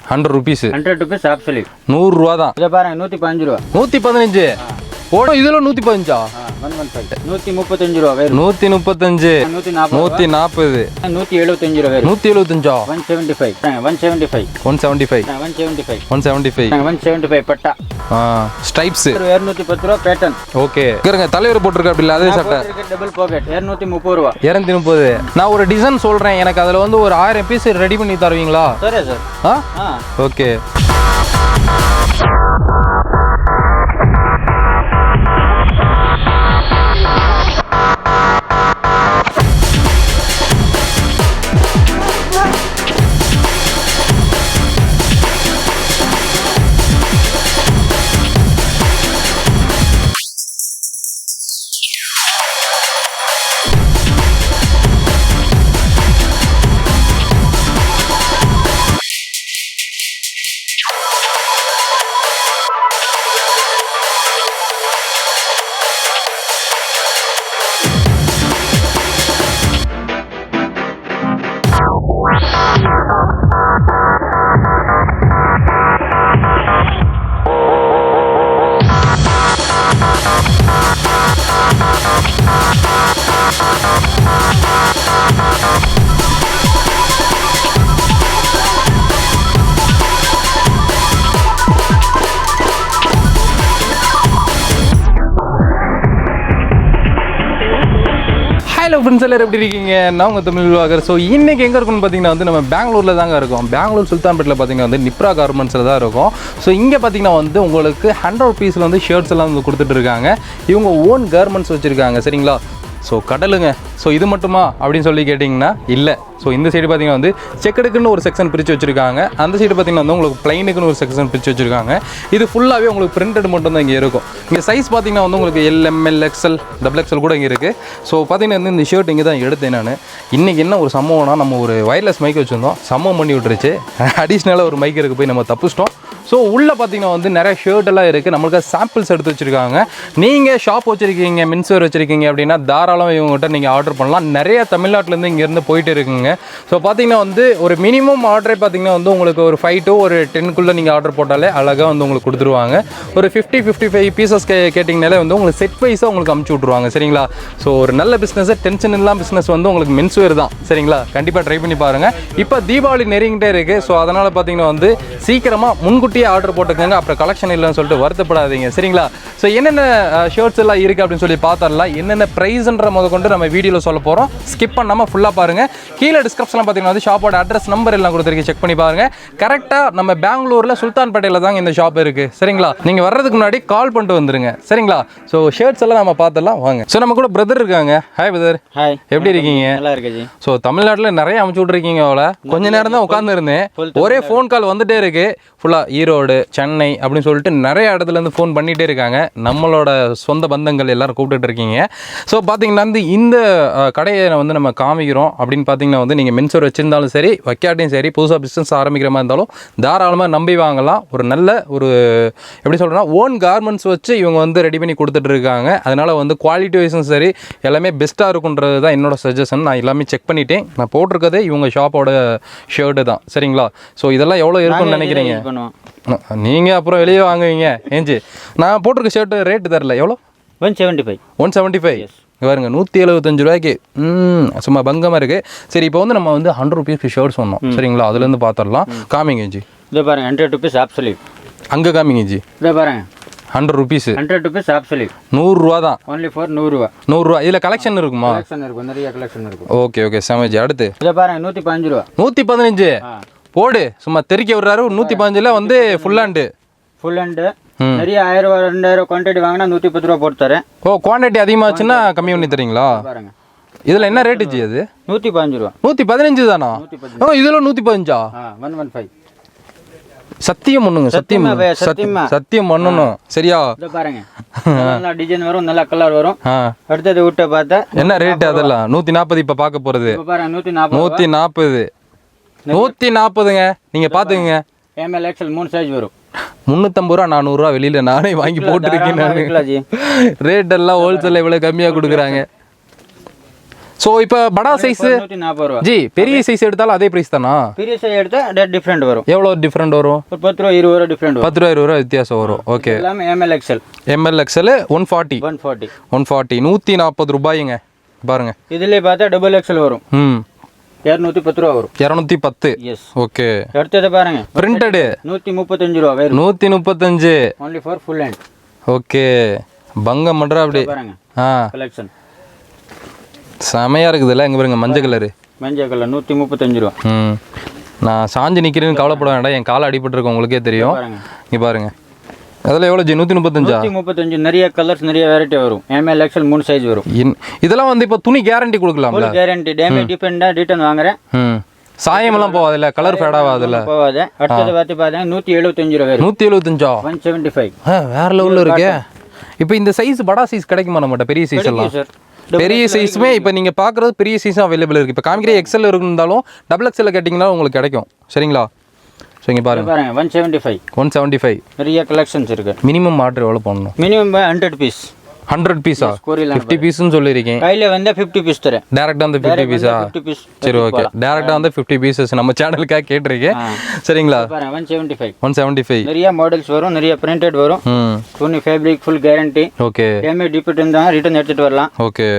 100 rupees. 100 rupees absolute. 100 ரூபா தான். இத பாருங்க 115 ரூபா. 115. போட இதுல 115. 115. 135 ரூபா வேற. 135. 140. 175 ரூபா வேற. 175. 175. 175. 175. 175. 175. 175 பட்டா. ஸ்ட்ரைப்ஸ். 210 ரூபா பேட்டர்ன். ஓகே. இருங்க தலைவர் போட்டுருக்க அப்படி இல்ல அதே சட்டை. டபுள் பாக்கெட் 230 ரூபா. 230. நான் ஒரு டிசைன் சொல்றேன் எனக்கு அதுல வந்து ஒரு 1000 பீஸ் ரெடி பண்ணி தருவீங்களா? சரி சார். ஓகே. ஹலோ ஃப்ரெண்ட்ஸ் எல்லாரும் எப்படி இருக்கீங்க? நான் உங்கள் தமிழ் விவாகர். ஸோ இன்றைக்கி எங்கே இருக்குன்னு பார்த்தீங்கன்னா வந்து நம்ம பெங்களூரில் தாங்க இருக்கோம். பெங்களூர் சுல்தான்பேட்டில் பார்த்தீங்கன்னா வந்து நிப்ரா கார்மெண்ட்ஸில் தான் இருக்கும். ஸோ இங்கே பார்த்தீங்கன்னா வந்து உங்களுக்கு 100 பீஸில் வந்து ஷர்ட்ஸ் எல்லாம் வந்து கொடுத்துட்டு இருக்காங்க. இவங்க ஓன் கார்மெண்ட்ஸ் வச்சுருக்காங்க சரிங்களா. ஸோ கடலுங்க. ஸோ இது மட்டுமா அப்படின்னு சொல்லி கேட்டிங்கன்னா இல்லை. ஸோ இந்த சைடு பார்த்தீங்கன்னா வந்து செக்கடுக்குன்னு ஒரு செக்ஷன் பிரித்து வச்சுருக்காங்க. அந்த சைடு பார்த்தீங்கன்னா வந்து உங்களுக்கு ப்ளைனுக்குன்னு ஒரு செக்ஷன் பிரித்து வச்சுருக்காங்க. இது ஃபுல்லாகவே உங்களுக்கு பிரிண்டட் மட்டும் தான் இங்கே இருக்கும். இங்கே சைஸ் பார்த்தீங்கன்னா வந்து உங்களுக்கு LML XL XXL கூட இங்கே இருக்குது. ஸோ பார்த்தீங்கன்னா வந்து இந்த ஷர்ட் இங்கே தான் எடுத்தேன் நான். இன்றைக்கி என்ன ஒரு சம்பவம்னா நம்ம ஒரு வயர்லெஸ் மைக் வச்சுருந்தோம், சம்பவம் பண்ணி விட்டுருச்சு. அடிஷ்னலாக ஒரு மைக் இருக்குது போய் நம்ம தப்பிச்சிட்டோம். ஸோ உள்ளே பார்த்தீங்கன்னா வந்து நிறைய ஷர்ட் எல்லாம் இருக்குது. நம்மளுக்கு சாம்பிள்ஸ் எடுத்து வச்சுருக்காங்க. நீங்கள் ஷாப் வச்சுருக்கீங்க, மின்ஸ்வேர் வச்சுருக்கீங்க அப்படின்னா தாராளமாக இவங்ககிட்ட நீங்கள் ஆர்டர் பண்ணலாம். நிறைய தமிழ்நாட்டிலேருந்து இங்கேருந்து போயிட்டு இருக்குங்க. ஸோ பார்த்தீங்கன்னா வந்து ஒரு மினிமம் ஆர்டரே பார்த்தீங்கன்னா வந்து உங்களுக்கு ஒரு 5 to 10 நீங்கள் ஆர்டர் போட்டாலே அழகாக வந்து உங்களுக்கு கொடுத்துருவாங்க. ஒரு 50-55 பீசஸ் கேட்டிங்கனாலே வந்து உங்களுக்கு செட் வைஸாக உங்களுக்கு அமுச்சு விட்ருவாங்க சரிங்களா. ஸோ ஒரு நல்ல பிஸ்னஸ், டென்ஷன் இல்லாமல் பிஸ்னஸ் வந்து உங்களுக்கு மென்ஸ்வேர் தான் சரிங்களா. கண்டிப்பாக ட்ரை பண்ணி பாருங்கள். இப்போ தீபாவளி நெருங்கிட்டே இருக்குது. ஸோ அதனால் பார்த்தீங்கன்னா வந்து சீக்கிரமாக முன்கூட்டி ஆர்டர் போட்டுக்கோங்க. அப்புறம் கலெக்ஷன் இல்லைன்னு சொல்லிட்டு வருத்தப்படாதீங்க சரிங்களா. ஸோ என்னென்ன ஷர்ட்ஸ் எல்லாம் இருக்குது அப்படின்னு சொல்லி பார்த்தரலாம். என்னென்ன ப்ரைஸ்ன்ற முத கொண்டு நம்ம வீடியோவில் சொல்ல போகிறோம். ஸ்கிப் பண்ணாமல் ஃபுல்லாக பாருங்கள். கீழே டிஸ்கிரிப்ஷனில் பார்த்தீங்கன்னா வந்து ஷாப்போட அட்ரஸ் நம்பர் எல்லாம் கொடுத்துருக்கு, செக் பண்ணி பாருங்கள். கரெக்டாக நம்ம பெங்களூரில் சுல்தான்பேட்டையில் தாங்க இந்த ஷாப் இருக்குது சரிங்களா. நீங்கள் வர்றதுக்கு முன்னாடி கால் பண்ணிட்டு வந்துருங்க சரிங்களா. ஸோ ஷர்ட்ஸ் எல்லாம் நம்ம பார்த்துடலாம் வாங்க. ஸோ நம்ம கூட பிரதர் இருக்காங்க. Hi brother. ஹாய், எப்படி இருக்கீங்க? நல்லா இருக்கேன். ஸோ தமிழ்நாட்டில் நிறைய அமுச்சு விட்ருக்கீங்க. அவ்வளோ கொஞ்ச நேரம் தான் உட்காந்துருந்தேன், ஒரே ஃபோன் கால் வந்துட்டே இருக்குது. ஃபுல்லாக ஈரோடு, சென்னை அப்படின்னு சொல்லிட்டு நிறைய இடத்துலேருந்து ஃபோன் பண்ணிகிட்டே இருக்காங்க. நம்மளோட சொந்த பந்தங்கள் எல்லோரும் கூப்பிட்டுட்டு இருக்கீங்க. ஸோ பார்த்தீங்கன்னா வந்து இந்த கடையை வந்து நம்ம காமிக்கிறோம் அப்படின்னு பார்த்தீங்கன்னா வந்து நீங்கள் மென்ஸ்வேர் வச்சுருந்தாலும் சரி, வைக்காட்டையும் சரி, புதுசாக பிஸ்னஸ் ஆரம்பிக்கிற மாதிரி இருந்தாலும் தாராளமாக நம்பி வாங்கலாம். ஒரு நல்ல ஒரு எப்படி சொல்கிறேன்னா ஓன் கார்மெண்ட்ஸ் வச்சு இவங்க வந்து ரெடி பண்ணி கொடுத்துட்டு இருக்காங்க. அதனால் வந்து குவாலிட்டி வைஸும் சரி எல்லாமே பெஸ்ட்டாக இருக்குன்றது தான் என்னோட சஜஷன். நான் எல்லாமே செக் பண்ணிவிட்டேன். நான் போட்டிருக்கதே இவங்க ஷாப்போட ஷர்ட்டு தான் சரிங்களா. ஸோ இதெல்லாம் எவ்வளோ இருக்குன்னு நினைக்கிறீங்க நீங்கள்? அப்புறம் வெளியே வாங்குவீங்க ஏஞ்சி. நான் போட்டிருக்க ஷர்ட்டு ரேட்டு தரல, எவ்வளோ? 175. 175 பாருங்க, 175 ரூபாய்க்கு. சும்மா பங்கமாக இருக்குது. சரி, இப்போ வந்து நம்ம வந்து 100 ருபீஸ்க்கு ஷர்ட் சொன்னோம் சரிங்களா. அதுலேருந்து பார்த்துடலாம். காமிங்க ஜி. இதை பாருங்க 100 rupees absolute. அங்கே காமிங்க ஜி. இதை பாருங்க 100 ருபீஸ். 100 rupees absolute. 100 ரூபா தான். only for 100 ரூபா. 100 ரூபா. இதில் கலெக்ஷன் இருக்குமா? கலெக்ஷன் இருக்கும், நிறைய கலெக்ஷன் இருக்கும். ஓகே ஓகே சமைச்சு. அடுத்து இதை பாருங்க 115 ரூபா. 115 போடு. சும்மா தெறிக்க விடுறாரு. 115 வந்து ஃபுல் ஹேண்டு. ஃபுல் ஹேண்டு நிறைய 1000 2000 குவான்டிட்டி வாங்கினா 110 ரூபா போட்டு தரேன். ஓ, குவான்டிட்டி அதிகமாச்சுன்னா கம்மி பண்ணி தரீங்களா? பாருங்க இதில் என்ன ரேட்டு ஜி? அது 115 ரூபா. 115 தானா? ஓ, இதில் 115. 115. சத்தியம் பண்ணுங்க. சத்தியம் பண்ணணும் சரியா. பாருங்க நல்லா டிசைன் வரும், நல்லா கலர் வரும். அடுத்தது விட்ட பார்த்தா என்ன ரேட்? அதெல்லாம் 140. இப்போ பார்க்க போகிறது 140. 140ங்க. நீங்கள் பார்த்துக்குங்க. ML XL 3 சைஸ் வரும். 350 ரூபா 400 ரூபா வெளியில் நானே வாங்கி போட்டுருக்கேன். ரேட் எல்லாம் ஹோல்சேலில் இவ்வளோ கம்மியாக கொடுக்குறாங்க. ஸோ இப்போ படா சைஸ் 140 ரூபா. ஜி பெரிய சைஸ் எடுத்தாலும் அதே ப்ரைஸ் தானா? பெரிய சைஸ் எடுத்தா ரேட் டிஃப்ரெண்ட் வரும். எவ்வளோ டிஃப்ரெண்ட் வரும்? ஒரு 10 ரூபா 20 ரூபா டிஃப்ரெண்ட் வரும். 10 ரூபா 20 ரூபா வித்தியாசம் வரும். ஓகே. எல்லாமே எம்எல் எக்ஸ்எல். எம்எல் எக்ஸ்எல் 140 140 ரூபாய்ங்க பாருங்க. இதுலயே பார்த்தா டபுள் எக்ஸ்எல் வரும். 210 ரூபா வரும். 210. எஸ். ஓகே. அடுத்தது பாருங்க பிரிண்டட் 135 ரூபா வேறு. 135 only for full hand. Okay. பங்கம் பண்றா அப்படி பாருங்க. கலெக்ஷன் செமையா இருக்குதுல்ல. எங்க பாருங்க மஞ்சள் கலரு. மஞ்சள் கலர் 135 ரூபா. நான் சாஞ்சு நிக்கிறேன்னு கவலைப்பட வேண்டாம். என் கால் அடிபட்டு இருக்கு உங்களுக்கே தெரியும். இங்க பாருங்க. அதில் எவ்வளோ ஜி? 135. 135 நிறைய கலர்ஸ் நிறைய வெரைட்டி வரும். எம்எல் எக்ஸ்எல் 3 சைஸ் வரும். இதெல்லாம் வந்து இப்போ துணி கேரண்டி கொடுக்கலாம்ல? கேரண்டி. டேமேஜ் டிஃபெண்டா ரிட்டர்ன் வாங்குறேன். சாயமெல்லாம் போகாதுல்ல? கலர் ஃபேட் ஆகாதுல்ல? போகாது. அடுத்தது பார்த்தீங்கன்னா 175 ரூபா. 175. 175. வேற லெவலில் இருக்கே. இப்போ இந்த சைஸ் படா சைஸ் கிடைக்குமா நம்மகிட்ட? பெரிய சைஸ் எல்லாம் பெரிய சைஸுமே இப்போ நீங்கள் பார்க்குறது பெரிய சைஸும் அவைலபிள் இருக்குது. இப்போ காமிக்கிற எக்ஸல் இருந்தாலும் டபுள் எக்ஸல் கேட்டிங்கன்னா உங்களுக்கு கிடைக்கும். சரிங்களா? ஸோ இங்கே பாருங்க 175 நிறைய கலெக்ஷன்ஸ் இருக்கு. மினிமம் ஆர்டர் எவ்வளோ பண்ணணும்? Minimum 100 piece. 100 பீஸா? 50 பீஸ்னு சொல்லியிருக்கேன். கையில் வந்து 50 பீஸ் தரேன். டேரெக்டாக வந்து 50 பீஸா? சரி ஓகே. டேரெக்டாக வந்து 50 பீசஸ் நம்ம சேனலுக்காக கேட்டிருக்கேன். சரிங்களா? 175 நிறைய மாடல்ஸ் வரும். நிறைய பிரிண்டட் வரும். துணி fabric full guarantee. Okay. Damage defect இருந்தால் ரிட்டர்ன் எடுத்துகிட்டு வரலாம். ஓகே.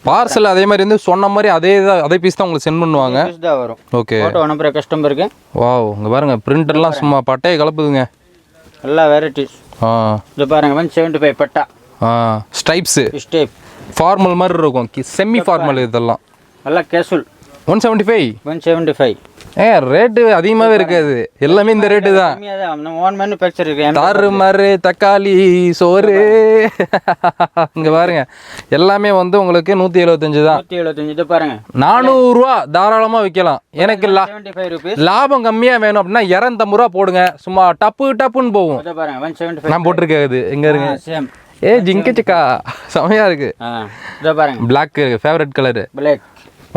பார்சல் அதே மாதிரி இருந்து சொன்ன மாதிரி அதே பீஸ் தான் உங்களுக்கு சென்ட் பண்ணுவாங்க. தான் வரும். ஓகே. ஃபோட்டோ அனுப்புகிற கஸ்டமருக்கு. வாவ் இங்கே பாருங்க பிரிண்டர்லாம் சும்மா பட்டையை கலப்புதுங்க. எல்லா வெரைட்டிஸ். இது பாருங்க 175 பட்டா. ஸ்டைப்ஸ் ஸ்டைப் ஃபார்மல் மாதிரி இருக்கும். செமி ஃபார்மல் இதெல்லாம் நல்லா கேஷுவல். 175. ரேட்டு அதிகமாகவே இருக்காது. எல்லாமே இந்த ரேட்டு தான். ஓன் மேனுஃபேக்சர் இருக்கு. தாறுமாறு தக்காளி சோறு இங்கே பாருங்க எல்லாமே வந்து உங்களுக்கு 175 தான். 175. இது பாருங்க 400 ரூபா தாராளமாக விற்கலாம். எனக்கு லாபம் கம்மியாக வேணும் அப்படின்னா 250 ரூபா போடுங்க. சும்மா டப்புன்னு போகும். நான் போட்டிருக்காது எங்க இருங்க. ஜிங்கச்சிக்கா செமையா இருக்கு. Black favourite colour. பிளாக்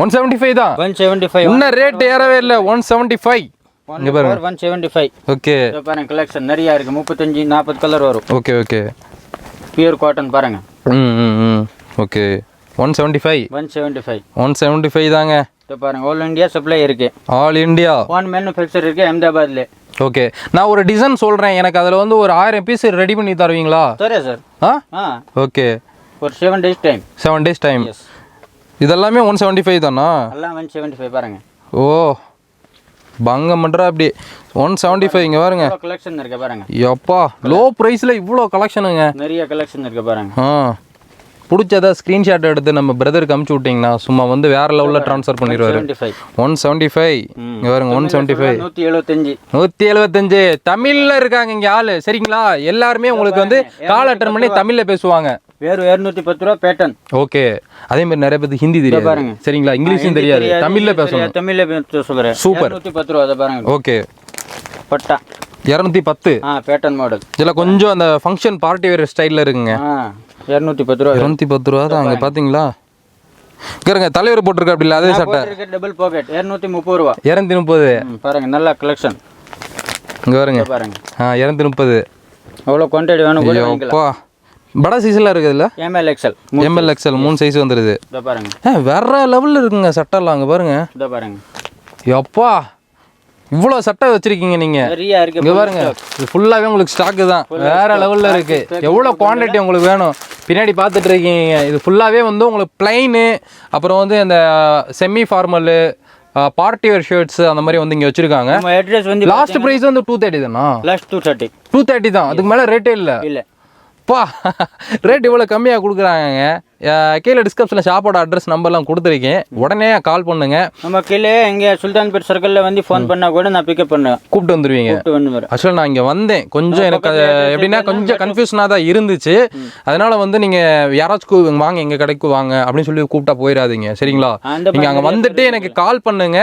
175 தான். 175. இன்னும் ரேட் ஏறவே இல்ல. 175. இங்க பாருங்க 175. ஓகே. இத பாருங்க கலெக்ஷன் நிறைய இருக்கு. 35 40 கலர் வரும். Okay okay. பியூர் காட்டன் பாருங்க. ஓகே. 175. 175 தாங்க. இத பாருங்க ஆல் இந்தியா சப்ளை இருக்கு. ஆல் இந்தியா ஓன் மேனுஃபேக்சர் இருக்கு அஹமதாபாத்ல. ஓகே. நான் ஒரு டிசைன் சொல்றேன். எனக்கு அதுல வந்து ஒரு 1000 பீஸ் ரெடி பண்ணி தருவீங்களா? சரி சார். ஓகே. ஒரு 7 days time. 7 days time. Yes. இதெல்லாமே 175 தானா? எல்லாம் 175 பாருங்க. ஓ பங்கம் பண்றா அப்படி 175. இங்க பாருங்க கலெக்ஷன் இருக்கு பாருங்க. எப்பா லோ பிரைஸ்ல இவ்ளோ கலெக்ஷனுங்க. நிறைய கலெக்ஷன் இருக்கு பாருங்க. பிடிச்சதா ஸ்கிரீன்ஷாட் எடுத்து நம்ம பிரதருக்கு அனுப்பிச்சு விட்டீங்கன்னா சும்மா வந்து வேற லெவலில் ட்ரான்ஸ்ஃபர் பண்ணிடுவாரு. 175. இங்கே பாருங்க 175. 175 தமிழில் இருக்காங்க இங்கே ஆளு. சரிங்களா? எல்லாருமே உங்களுக்கு வந்து கால் அட்டன் பண்ணி தமிழில் பேசுவாங்க. வேறு 210 ரூபா பேட்டர்ன். ஓகே. அதே மாதிரி நிறைய பேருக்கு ஹிந்தி தெரியாது பாருங்க. சரிங்களா? இங்கிலீஷும் தெரியாது. தமிழில் பேசணும். தமிழில் சொல்கிறேன். சூப்பர். 210 ரூபா அதை பாருங்க. ஓகே. பட்டா 210. Pattern model. இதில் கொஞ்சம் அந்த ஃபங்க்ஷன் பார்ட்டி வேர் ஸ்டைலில் இருக்குங்க. 210 ரூபா. 210 ரூபா தான். அங்கே பார்த்தீங்களா? இருங்க தலைவர் போட்டிருக்க அப்படி இல்லை அதே சட்டை. டபுள் பாக்கெட் 230 ரூபா. 230 பாருங்க நல்ல கலெக்ஷன். இங்கே பாருங்க. 230. எவ்வளோ குவான்டிட்டி வேணும் கூட வாங்கிக்கலாம். படா சைஸ்லாம் இருக்குதுல்ல? எம்எல் எக்ஸ்எல் 3 சைஸ் வந்துடுது. இதை பாருங்க. வேற லெவலில் இருக்குங்க சட்டெல்லாம். அங்கே பாருங்க. இதை பாருங்க. எப்பா இவ்வளோ சட்டை வச்சிருக்கீங்க நீங்க. நிறைய இருக்கு. இங்கே பாருங்க இது ஃபுல்லாகவே உங்களுக்கு ஸ்டாக்கு தான். வேற லெவலில் இருக்கு. எவ்வளோ குவான்டிட்டி உங்களுக்கு வேணும் பின்னாடி பார்த்துட்டு இருக்கீங்க. இது ஃபுல்லாகவே வந்து உங்களுக்கு பிளைனு அப்புறம் வந்து இந்த செமி ஃபார்மலு பார்ட்டி வேர் ஷர்ட்ஸ் அந்த மாதிரி வந்து இங்கே வச்சிருக்காங்க. லாஸ்ட் ப்ரைஸ் வந்து 230 தானா? லாஸ்ட் 230 தான். அதுக்கு மேலே ரேட்டே இல்லை. பா ரேட் இவ்வளோ கம்மியாக கொடுக்குறாங்க. கீழே டிஸ்கிரிப்ஷனில் ஷாப்போட அட்ரஸ் நம்பர்லாம் கொடுத்துருக்கேன். உடனே கால் பண்ணுங்க. நம்ம கீழே இங்கே சுல்தான்பேட் சர்க்கிளில் வந்து ஃபோன் பண்ணால் கூட நான் பிக்கப் பண்ணுவேன். கூப்பிட்டு வந்துடுவீங்க. ஆக்சுவலாக நான் இங்கே வந்தேன் கொஞ்சம் எனக்கு எப்படின்னா கொஞ்சம் கன்ஃபியூஷனாக தான் இருந்துச்சு. அதனால வந்து நீங்கள் யாராச்சும் வாங்க எங்கள் கடைக்கு வாங்க அப்படின்னு சொல்லி கூப்பிட்டா போயிடாதீங்க. சரிங்களா? நீங்கள் அங்கே வந்துட்டு எனக்கு கால் பண்ணுங்க.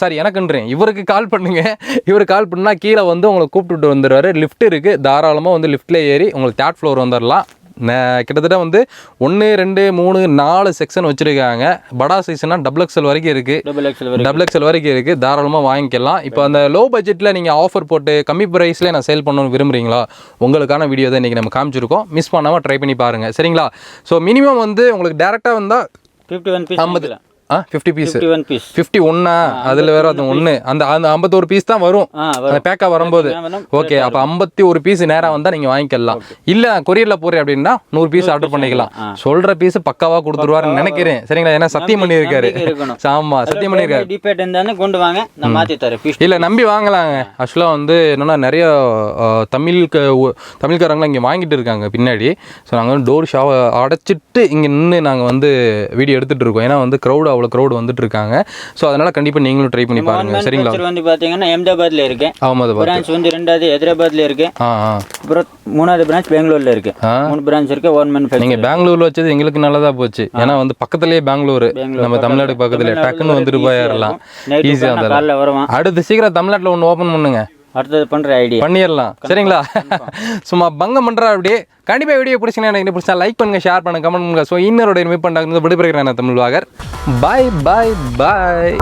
சாரி எனக்குன்றேன் இவருக்கு கால் பண்ணுங்க. இவர் கால் பண்ணால் கீழே வந்து உங்களை கூப்பிட்டுட்டு வந்துடுவார். லிஃப்ட் இருக்குது. தாராளமாக வந்து லிஃப்ட்டில் ஏறி உங்களுக்கு 3rd floor வந்துடலாம். கிட்டத்தட்ட வந்து 1 2 3 4 செக்ஷன் வச்சுருக்காங்க. படா சைஸ்னா டபுள் எக்ஸ்எல் வரைக்கும் இருக்குது. டபுள் எக்ஸ்எல் வரைக்கும் இருக்குது. தாராளமாக வாங்கிக்கலாம். இப்போ அந்த லோ பட்ஜெட்டில் நீங்கள் ஆஃபர் போட்டு கம்மி ப்ரைஸில் நான் சேல் பண்ணணும்னு விரும்புகிறீங்களா? உங்களுக்கான வீடியோ தான் இன்றைக்கி நம்ம காமிச்சிருக்கோம். மிஸ் பண்ணாமல் ட்ரை பண்ணி பாருங்கள். சரிங்களா? ஸோ மினிமம் வந்து உங்களுக்கு டேரெக்டாக வந்தால் 51 பீஸ் 50 50 பீஸ் 51 பீஸ் 51 அதில் வேற அது ஒன்று அந்த அந்த 51 பீஸ் தான் வரும் அந்த பேக்காக வரும்போது. ஓகே, அப்போ 51 பீஸ் நேராக வந்தால் நீங்கள் வாங்கிக்கலாம். இல்லை கொரியரில் போகிறேன் அப்படின்னா 100 பீஸ் ஆர்டர் பண்ணிக்கலாம். சொல்கிற பீஸ் பக்காவாக கொடுத்துருவாருன்னு நினைக்கிறேன். சரிங்களா? ஏன்னா சத்தியம் பண்ணியிருக்காரு. ஆமாம், சத்தியம் பண்ணியிருக்காரு. டிபேட் இருந்தானே கொண்டு வாங்க, நான் மாற்றி தரேன் பீஸ். இல்லை, நம்பி வாங்கலாங்க. ஆக்சுவலாக வந்து என்னென்னா நிறைய தமிழ்காரங்களாம் இங்கே வாங்கிட்டு இருக்காங்க பின்னாடி. ஸோ நாங்கள் வந்து டோர் ஷாவை அடைச்சிட்டு இங்கே நின்று நாங்கள் வந்து வீடியோ எடுத்துகிட்டு இருக்கோம். ஏன்னா வந்து க்ரௌட் வந்துட்டு இருக்காங்க. ஸோ அதனால கண்டிப்பாக நீங்களும் ட்ரை பண்ணி பாருங்க. சரிங்களா? வந்து பார்த்தீங்கன்னா அஹமதாபாத்ல இருக்கு. அஹமதாபாத் பிரான்ச் வந்து 2வது ஹைதராபாத்ல இருக்கு. அப்புறம் 3வது பிரான்ச் பெங்களூர்ல இருக்கு. 3 பிரான்ச் இருக்கு. One manufacture. நீங்க பெங்களூர்ல வச்சது எங்களுக்கு நல்லதா போச்சு. ஏன்னா வந்து பக்கத்துலயே பெங்களூர், நம்ம தமிழ்நாடு பக்கத்துல டக்குன்னு வந்துட்டு போயிடலாம். ஈஸியா வந்துடலாம். அடுத்து சீக்கிரம் தமிழ்நாட்டில் ஒன்று ஓப்பன் பண்ணுங்க. அடுத்தது பண்ற ஐடியா பண்ணிடலாம். சரிங்களா? சும்மா பங்கம் பண்றா அப்படியே. கண்டிப்பாக வீடியோ பிடிச்சிங்கன்னா எனக்கு பிடிச்சா லைக் பண்ணுங்க, ஷேர் பண்ணுங்க, கமெண்ட் பண்ணுங்க. ஸோ இன்னொரு மீட் பண்ணுறாங்க விடுபடுகிறேன் நான் தமிழ் வாகர். பாய் பாய் பாய்.